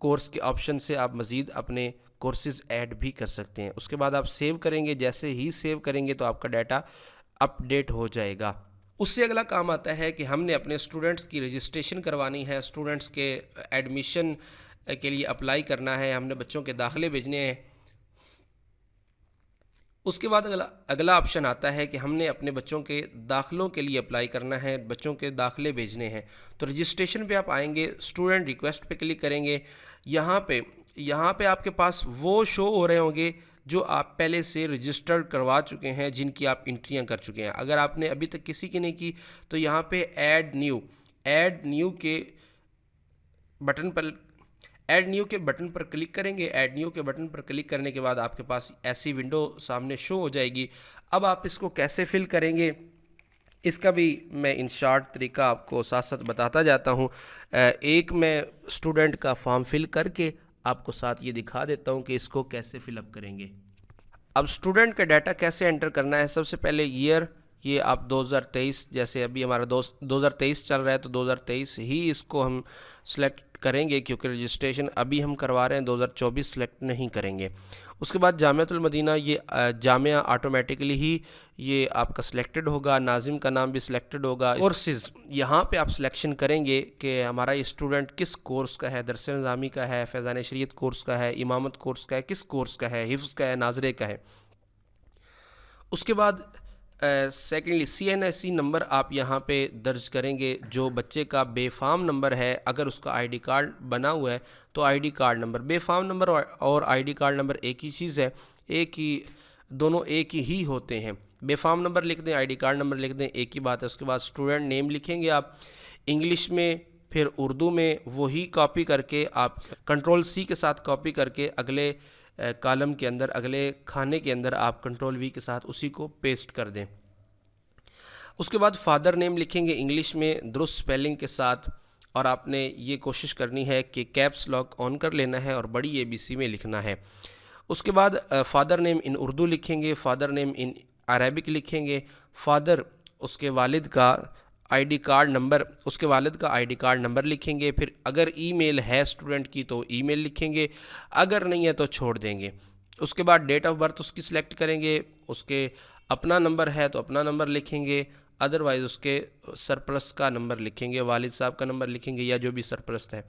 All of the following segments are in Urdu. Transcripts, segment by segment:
کورس کے آپشن سے آپ مزید اپنے کورسز ایڈ بھی کر سکتے ہیں۔ اس کے بعد آپ سیو کریں گے، جیسے ہی سیو کریں گے تو آپ کا ڈیٹا اپ ڈیٹ ہو جائے گا۔ اس سے اگلا کام آتا ہے کہ ہم نے اپنے اسٹوڈنٹس کی رجسٹریشن کروانی ہے، اسٹوڈنٹس کے ایڈمیشن کے لیے اپلائی کرنا ہے، ہم نے بچوں کے داخلے بھیجنے ہیں۔ اس کے بعد اگلا آپشن آتا ہے کہ ہم نے اپنے بچوں کے داخلوں کے لیے اپلائی کرنا ہے، بچوں کے داخلے بھیجنے ہیں۔ تو رجسٹریشن پہ آپ آئیں گے، اسٹوڈنٹ ریکویسٹ پہ کلک کریں گے، یہاں پہ آپ کے پاس وہ شو ہو رہے ہوں گے جو آپ پہلے سے رجسٹرڈ کروا چکے ہیں، جن کی آپ انٹریاں کر چکے ہیں۔ اگر آپ نے ابھی تک کسی کی نہیں کی تو یہاں پہ ایڈ نیو کے بٹن پر کلک کریں گے۔ ایڈ نیو کے بٹن پر کلک کرنے کے بعد آپ کے پاس ایسی ونڈو سامنے شو ہو جائے گی۔ اب آپ اس کو کیسے فل کریں گے اس کا بھی میں ان شارٹ طریقہ آپ کو ساتھ ساتھ بتاتا جاتا ہوں۔ ایک میں اسٹوڈنٹ کا فارم فل کر کے آپ کو ساتھ یہ دکھا دیتا ہوں کہ اس کو کیسے فل اپ کریں گے۔ اب اسٹوڈنٹ کا ڈیٹا کیسے انٹر کرنا ہے، سب سے پہلے ایئر، یہ آپ 2023 جیسے ابھی ہمارا 2023 چل رہا ہے تو 2023 ہی اس کو ہم سلیکٹ کریں گے، کیونکہ رجسٹریشن ابھی ہم کروا رہے ہیں، 2024 سلیکٹ نہیں کریں گے۔ اس کے بعد جامعۃ المدینہ، یہ جامعہ آٹومیٹکلی ہی یہ آپ کا سلیکٹڈ ہوگا، ناظم کا نام بھی سلیکٹڈ ہوگا۔ کورسز یہاں پہ آپ سلیکشن کریں گے کہ ہمارا یہ اسٹوڈنٹ کس کورس کا ہے، درس نظامی کا ہے، فیضان شریعت کورس کا ہے، امامت کورس کا ہے، کس کورس کا ہے، حفظ کا ہے، ناظرے کا ہے۔ اس کے بعد سیکنڈلی CNSE نمبر آپ یہاں پہ درج کریں گے، جو بچے کا بے فارم نمبر ہے، اگر اس کا ID کارڈ بنا ہوا ہے تو ID کارڈ نمبر، بے فارم نمبر اور ID کارڈ نمبر ایک ہی چیز ہے، دونوں ایک ہی ہوتے ہیں۔ بے فارم نمبر لکھ دیں، ID کارڈ نمبر لکھ دیں، ایک ہی بات ہے۔ اس کے بعد اسٹوڈنٹ نیم لکھیں گے آپ انگلش میں، پھر اردو میں، وہی کاپی کر کے آپ Ctrl+C کے ساتھ کاپی کر کے اگلے کالم کے اندر، اگلے کھانے کے اندر آپ Ctrl+V کے ساتھ اسی کو پیسٹ کر دیں۔ اس کے بعد فادر نیم لکھیں گے انگلش میں درست سپیلنگ کے ساتھ، اور آپ نے یہ کوشش کرنی ہے کہ کیپس لاک آن کر لینا ہے اور بڑی ABC میں لکھنا ہے۔ اس کے بعد فادر نیم ان اردو لکھیں گے، فادر نیم ان عربک لکھیں گے، فادر اس کے والد کا ID کارڈ نمبر، اس کے والد کا ID کارڈ نمبر لکھیں گے، پھر اگر ای میل ہے اسٹوڈنٹ کی تو ای میل لکھیں گے، اگر نہیں ہے تو چھوڑ دیں گے۔ اس کے بعد ڈیٹ آف برتھ اس کی سلیکٹ کریں گے، اس کے اپنا نمبر ہے تو اپنا نمبر لکھیں گے، ادروائز اس کے سرپرست کا نمبر لکھیں گے، والد صاحب کا نمبر لکھیں گے یا جو بھی سرپرست ہے۔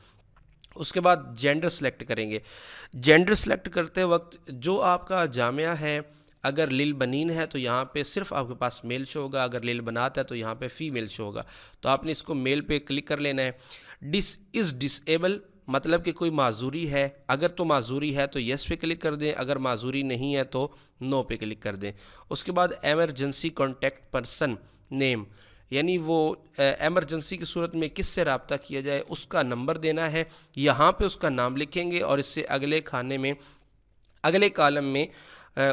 اس کے بعد جینڈر سلیکٹ کریں گے۔ جینڈر سلیکٹ کرتے وقت جو آپ کا جامعہ ہے، اگر لیل بنین ہے تو یہاں پہ صرف آپ کے پاس میل شو ہوگا، اگر لیل بنات ہے تو یہاں پہ فیمیل شو ہوگا، تو آپ نے اس کو میل پہ کلک کر لینا ہے۔ ڈسیبل مطلب کہ کوئی معذوری ہے، اگر تو معذوری ہے تو یس پہ کلک کر دیں، اگر معذوری نہیں ہے تو نو پہ کلک کر دیں۔ اس کے بعد ایمرجنسی کانٹیکٹ پرسن نیم، یعنی وہ ایمرجنسی کی صورت میں کس سے رابطہ کیا جائے اس کا نمبر دینا ہے، یہاں پہ اس کا نام لکھیں گے اور اس سے اگلے کھانے میں، اگلے کالم میں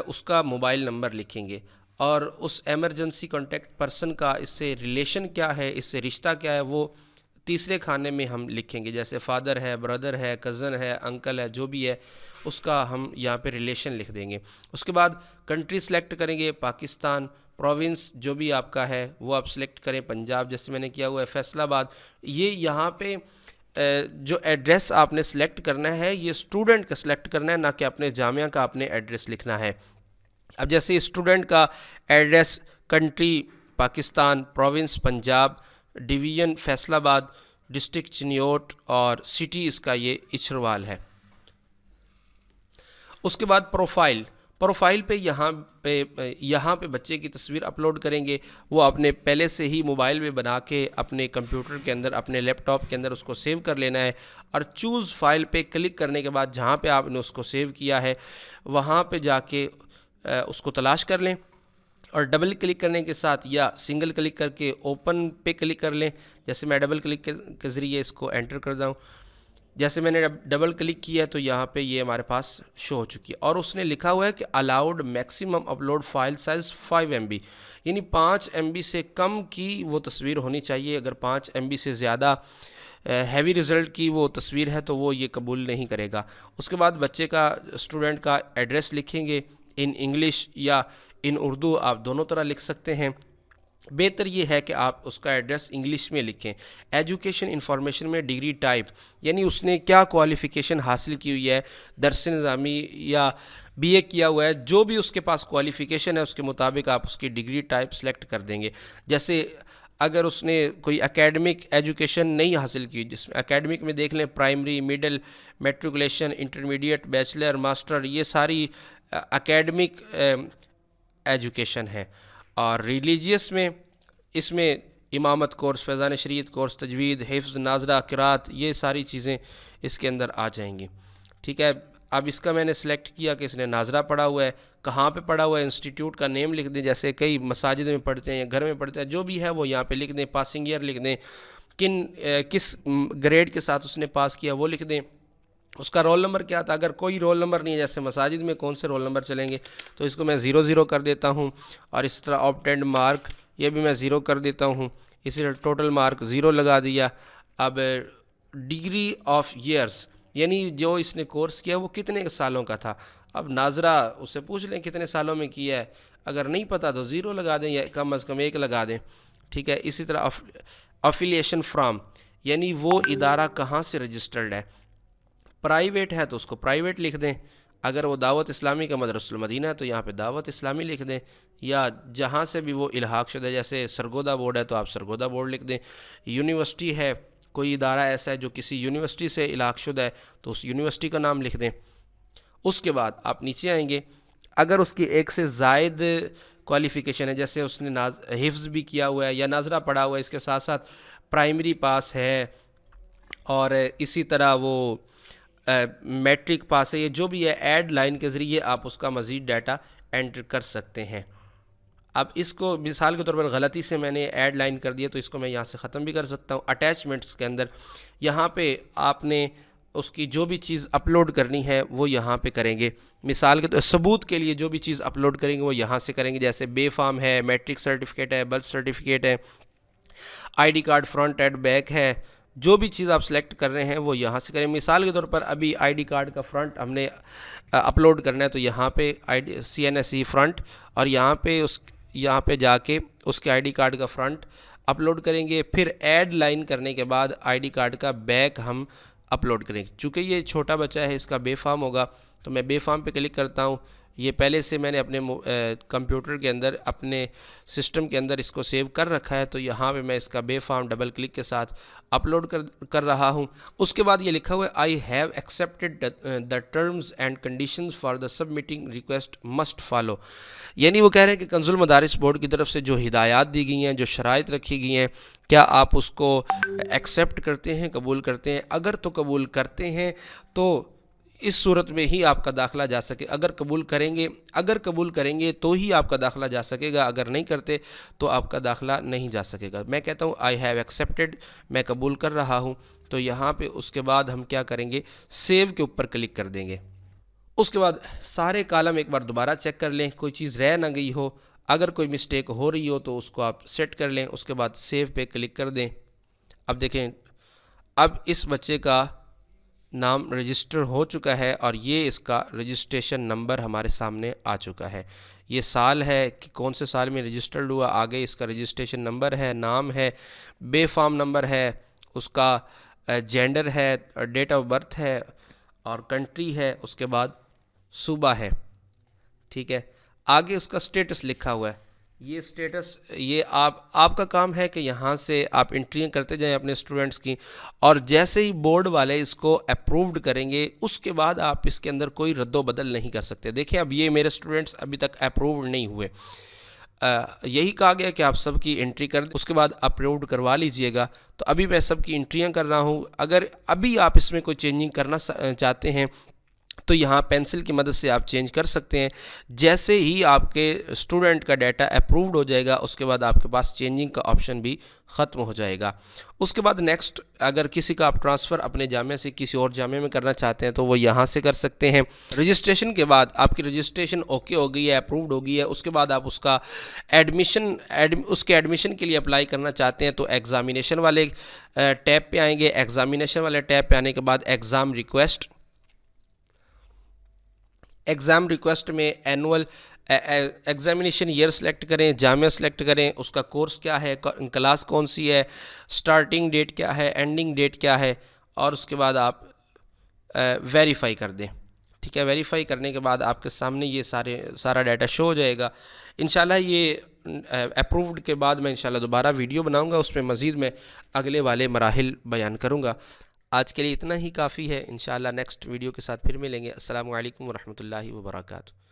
اس کا موبائل نمبر لکھیں گے، اور اس ایمرجنسی کانٹیکٹ پرسن کا اس سے ریلیشن کیا ہے، اس سے رشتہ کیا ہے، وہ تیسرے کھانے میں ہم لکھیں گے، جیسے فادر ہے، بردر ہے، کزن ہے، انکل ہے، جو بھی ہے اس کا ہم یہاں پہ ریلیشن لکھ دیں گے۔ اس کے بعد کنٹری سلیکٹ کریں گے، پاکستان، پروونس جو بھی آپ کا ہے وہ آپ سلیکٹ کریں، پنجاب جیسے میں نے کیا ہوا ہے، فیصل آباد۔ یہ یہاں پہ جو ایڈریس آپ نے سلیکٹ کرنا ہے یہ اسٹوڈنٹ کا سلیکٹ کرنا ہے، نہ کہ اپنے جامعہ کا اپنے ایڈریس لکھنا ہے۔ اب جیسے اسٹوڈنٹ کا address country Pakistan, province Punjab, division Faisal آباد، ڈسٹرکٹ چنیوٹ اور سٹی اس کا یہ اچھروال ہے۔ اس کے بعد پروفائل پہ یہاں پہ بچے کی تصویر اپلوڈ کریں گے، وہ اپنے پہلے سے ہی موبائل میں بنا کے اپنے کمپیوٹر کے اندر، اپنے لیپ ٹاپ کے اندر اس کو سیو کر لینا ہے، اور چوز فائل پہ کلک کرنے کے بعد جہاں پہ آپ نے اس کو سیو کیا ہے وہاں پہ جا کے اس کو تلاش کر لیں، اور ڈبل کلک کرنے کے ساتھ یا سنگل کلک کر کے اوپن پہ کلک کر لیں۔ جیسے میں ڈبل کلک کے ذریعے اس کو انٹر کر دوں، جیسے میں نے ڈبل کلک کیا تو یہاں پہ یہ ہمارے پاس شو ہو چکی ہے، اور اس نے لکھا ہوا ہے کہ allowed maximum upload file size 5 MB، یعنی 5 MB سے کم کی وہ تصویر ہونی چاہیے، اگر 5 MB سے زیادہ ہیوی رزلٹ کی وہ تصویر ہے تو وہ یہ قبول نہیں کرے گا۔ اس کے بعد بچے کا، اسٹوڈنٹ کا ایڈریس لکھیں گے، ان انگلش یا ان اردو، آپ دونوں طرح لکھ سکتے ہیں۔ بہتر یہ ہے کہ آپ اس کا ایڈریس انگلش میں لکھیں۔ ایجوکیشن انفارمیشن میں ڈگری ٹائپ، یعنی اس نے کیا کوالیفیکیشن حاصل کی ہوئی ہے، درس نظامی یا بی اے کیا ہوا ہے، جو بھی اس کے پاس کوالیفیکیشن ہے اس کے مطابق آپ اس کی ڈگری ٹائپ سلیکٹ کر دیں گے۔ جیسے اگر اس نے کوئی اکیڈمک ایجوکیشن نہیں حاصل کی، جس میں اکیڈمک میں دیکھ لیں primary, middle, matriculation, intermediate, bachelor, master, یہ ساری اکیڈمک ایجوکیشن ہے۔ اور ریلیجیس میں اس میں امامت کورس، فیضان شریعت کورس، تجوید، حفظ، ناظرہ، قرات، یہ ساری چیزیں اس کے اندر آ جائیں گی۔ ٹھیک ہے، اب اس کا میں نے سلیکٹ کیا کہ اس نے ناظرہ پڑھا ہوا ہے، کہاں پہ پڑھا ہوا ہے، انسٹیٹیوٹ کا نیم لکھ دیں، جیسے کئی مساجد میں پڑھتے ہیں یا گھر میں پڑھتے ہیں، جو بھی ہے وہ یہاں پہ لکھ دیں، پاسنگ ایئر لکھ دیں، کس گریڈ کے ساتھ اس نے پاس کیا وہ لکھ دیں، اس کا رول نمبر کیا تھا۔ اگر کوئی رول نمبر نہیں ہے، جیسے مساجد میں کون سے رول نمبر چلیں گے، تو اس کو میں 0 کر دیتا ہوں، اور اس طرح آبٹینڈ مارک یہ بھی میں 0 کر دیتا ہوں، اسی طرح ٹوٹل مارک 0 لگا دیا۔ اب ڈگری آف ایئرس، یعنی جو اس نے کورس کیا وہ کتنے سالوں کا تھا۔ اب ناظرہ اس سے پوچھ لیں کتنے سالوں میں کیا ہے، اگر نہیں پتہ تو 0 لگا دیں یا کم از کم 1 لگا دیں۔ ٹھیک ہے، اسی طرح افیلیشن فرام، یعنی وہ ادارہ کہاں سے رجسٹرڈ ہے۔ پرائیویٹ ہے تو اس کو پرائیویٹ لکھ دیں، اگر وہ دعوت اسلامی کا مدرسۃ المدینہ ہے تو یہاں پہ دعوت اسلامی لکھ دیں، یا جہاں سے بھی وہ الحاق شدہ، جیسے سرگودا بورڈ ہے تو آپ سرگودا بورڈ لکھ دیں۔ یونیورسٹی ہے، کوئی ادارہ ایسا ہے جو کسی یونیورسٹی سے الحاق شدہ ہے تو اس یونیورسٹی کا نام لکھ دیں۔ اس کے بعد آپ نیچے آئیں گے، اگر اس کی ایک سے زائد کوالیفیکیشن ہے، جیسے اس نے حفظ بھی کیا ہوا ہے یا ناظرہ پڑھا ہوا ہے، اس کے ساتھ ساتھ پرائمری پاس ہے، اور اسی طرح وہ میٹرک پاس ہے، یہ جو بھی ہے ایڈ لائن کے ذریعے آپ اس کا مزید ڈیٹا انٹر کر سکتے ہیں۔ اب اس کو مثال کے طور پر غلطی سے میں نے ایڈ لائن کر دیا تو اس کو میں یہاں سے ختم بھی کر سکتا ہوں۔ اٹیچمنٹس کے اندر یہاں پہ آپ نے اس کی جو بھی چیز اپلوڈ کرنی ہے وہ یہاں پہ کریں گے۔ مثال کے ثبوت کے لیے جو بھی چیز اپلوڈ کریں گے وہ یہاں سے کریں گے، جیسے بے فارم ہے، میٹرک سرٹیفکیٹ ہے، برتھ سرٹیفکیٹ ہے، I D card front end back ہے، جو بھی چیز آپ سلیکٹ کر رہے ہیں وہ یہاں سے کریں۔ مثال کے طور پر ابھی آئی ڈی کارڈ کا فرنٹ ہم نے اپلوڈ کرنا ہے تو یہاں پہ CNSE فرنٹ، اور یہاں پہ جا کے اس کے آئی ڈی کارڈ کا فرنٹ اپلوڈ کریں گے۔ پھر ایڈ لائن کرنے کے بعد آئی ڈی کارڈ کا بیک ہم اپلوڈ کریں گے۔ چونکہ یہ چھوٹا بچہ ہے، اس کا بے فارم ہوگا تو میں بے فارم پہ کلک کرتا ہوں۔ یہ پہلے سے میں نے اپنے کمپیوٹر کے اندر، اپنے سسٹم کے اندر اس کو سیو کر رکھا ہے، تو یہاں پہ میں اس کا بے فارم ڈبل کلک کے ساتھ اپلوڈ کر رہا ہوں۔ اس کے بعد یہ لکھا ہوا ہے I have accepted the terms and conditions for the submitting request must follow, یعنی وہ کہہ رہے ہیں کہ کنز المدارس بورڈ کی طرف سے جو ہدایات دی گئی ہیں، جو شرائط رکھی گئی ہیں، کیا آپ اس کو ایکسیپٹ کرتے ہیں، قبول کرتے ہیں۔ اگر تو قبول کرتے ہیں تو اس صورت میں ہی آپ کا داخلہ جا سکے، اگر قبول کریں گے تو ہی آپ کا داخلہ جا سکے گا، اگر نہیں کرتے تو آپ کا داخلہ نہیں جا سکے گا۔ میں کہتا ہوں آئی ہیو ایکسیپٹڈ، میں قبول کر رہا ہوں، تو یہاں پہ اس کے بعد ہم کیا کریں گے، سیو کے اوپر کلک کر دیں گے۔ اس کے بعد سارے کالم ایک بار دوبارہ چیک کر لیں، کوئی چیز رہ نہ گئی ہو، اگر کوئی مسٹیک ہو رہی ہو تو اس کو آپ سیٹ کر لیں، اس کے بعد سیو پہ کلک کر دیں۔ اب دیکھیں، اب اس بچے کا نام رجسٹر ہو چکا ہے، اور یہ اس کا رجسٹریشن نمبر ہمارے سامنے آ چکا ہے۔ یہ سال ہے کہ کون سے سال میں رجسٹرڈ ہوا، آگے اس کا رجسٹریشن نمبر ہے، نام ہے، بے فارم نمبر ہے، اس کا جینڈر ہے، ڈیٹ آف برتھ ہے، اور کنٹری ہے، اس کے بعد صوبہ ہے۔ ٹھیک ہے، آگے اس کا سٹیٹس لکھا ہوا ہے۔ یہ سٹیٹس، یہ آپ کا کام ہے کہ یہاں سے آپ انٹریاں کرتے جائیں اپنے اسٹوڈنٹس کی، اور جیسے ہی بورڈ والے اس کو اپرووڈ کریں گے اس کے بعد آپ اس کے اندر کوئی رد و بدل نہیں کر سکتے۔ دیکھیں، اب یہ میرے اسٹوڈنٹس ابھی تک اپرووڈ نہیں ہوئے، یہی کہا گیا کہ آپ سب کی انٹری کر دیں، اس کے بعد اپرووڈ کروا لیجئے گا۔ تو ابھی میں سب کی انٹریاں کر رہا ہوں۔ اگر ابھی آپ اس میں کوئی چینجنگ کرنا چاہتے ہیں تو یہاں پینسل کی مدد سے آپ چینج کر سکتے ہیں۔ جیسے ہی آپ کے اسٹوڈنٹ کا ڈیٹا اپرووڈ ہو جائے گا اس کے بعد آپ کے پاس چینجنگ کا آپشن بھی ختم ہو جائے گا۔ اس کے بعد نیکسٹ، اگر کسی کا آپ ٹرانسفر اپنے جامعہ سے کسی اور جامعہ میں کرنا چاہتے ہیں تو وہ یہاں سے کر سکتے ہیں۔ رجسٹریشن کے بعد آپ کی رجسٹریشن اوکے ہو گئی ہے، اپرووڈ ہو گئی ہے، اس کے بعد آپ اس کے ایڈمیشن کے لیے اپلائی کرنا چاہتے ہیں تو ایگزامینیشن والے ٹیب پہ آئیں گے۔ ایگزامینیشن والے ٹیب پہ آنے کے بعد ایگزام ریکویسٹ میں اینول ایگزامینیشن ایئر سلیکٹ کریں، جامعہ سلیکٹ کریں، اس کا کورس کیا ہے، کلاس کون سی ہے، سٹارٹنگ ڈیٹ کیا ہے، اینڈنگ ڈیٹ کیا ہے، اور اس کے بعد آپ ویریفائی کر دیں. ٹھیک ہے، ویریفائی کرنے کے بعد آپ کے سامنے یہ سارا ڈیٹا شو ہو جائے گا. انشاءاللہ یہ اپرووڈ کے بعد میں انشاءاللہ دوبارہ ویڈیو بناؤں گا، اس میں مزید میں اگلے والے مراحل بیان کروں گا. آج کے لیے اتنا ہی کافی ہے. انشاءاللہ نیکسٹ ویڈیو کے ساتھ پھر ملیں گے. السلام علیکم ورحمۃ اللہ وبرکاتہ.